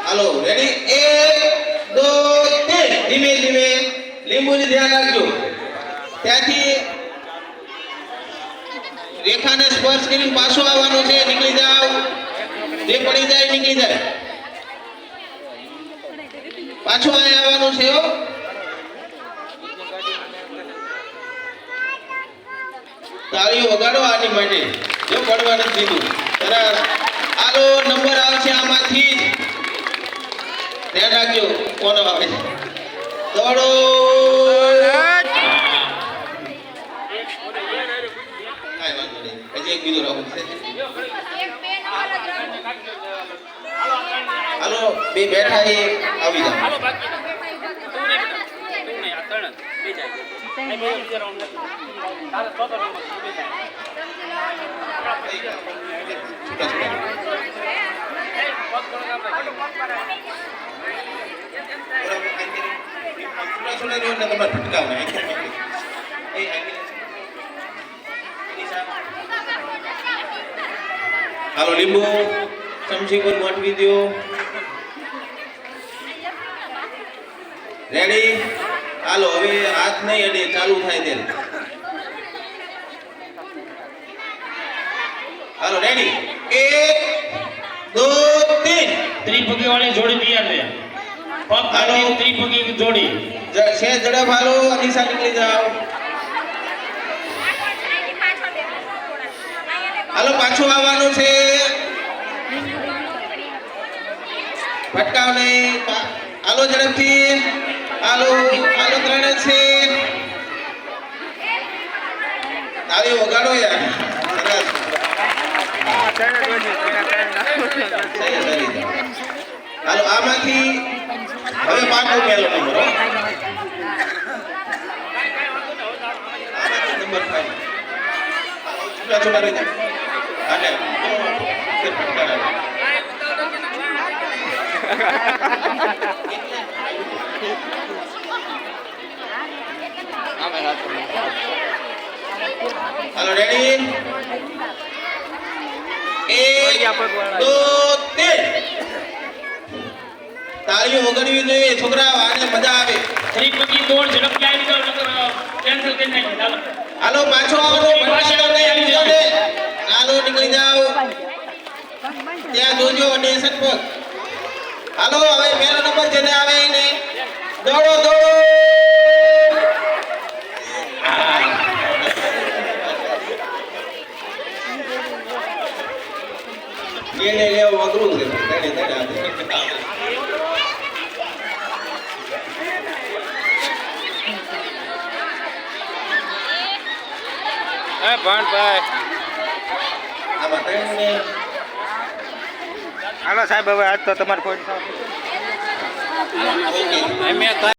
હાલો ready 1 2 3 ધીમે ધીમે લીંબુની ધ્યાન રાખજો ત્યાંથી રેખાને સ્પર્શ કરીને પાછો આવવાનું છે નીકળી જાવ જે પડી જાય નીકળી જાય પાછો અહીં આવવાનું છે હો તાળીઓ વગાડો આની માટે જો પડવાનું દીધું સરસ આલો નંબર આવશે આમાંથી ધ્યાન રાખજો કોનો આવે છે દોડો કાઈ વાંધો નહીં હજી એક બીજો રાઉન્ડ છે હાલો બે બેઠા એ આવી જાવ હાલો બાકી ત્રણ બે જાય એ બે બીજો રાઉન્ડ તારે તો રાઉન્ડ બે જાય હાલો લીંબુ ચમચી પર ગોઠવી દો રેડી હાલો હવે હાથ નહીં અડે ચાલુ થાય તેલ હાલો રેડી 1 2 3 ત્રિપગી વાળી જોડી તૈયાર છે પગ હાલો ત્રિપગી જોડી છે ઝડપ હાલો દિશા નીકળી જાઓ હાલો પાછું આવવાનું છે ભટકાવ નહીં હાલો ઝડપથી હાલો હાલો ત્રણે છે તાળીઓ વગાડો યાર હાલો આમાંથી હવે પાછો પહેલો નંબર નંબર 5 છોટા છોટા રહી જાય અને ફિર ફટકાર આવે હાલો રેડી 1 2 3 તાળીઓ વગાડવી જોઈએ છોકરાઓ આને મજા આવે ત્રિપગી દોડ ઝડપથી આવી જાવ કેન્સલ કરી નાખી ચાલો હાલો પાછો આવવાનો પાછો આવી જાવ ને હાલો નીકળી જાવ ત્યાં જોજો નેશન પર હાલો હવે પહેલો નંબર જેને આવે એને દોડો દોડો એને લેવું અઘરું છે તડે તડે ભાઈ આમાં ત્રણને હાલો સાહેબ હવે આજ તો તમારે કોઈ ઓકે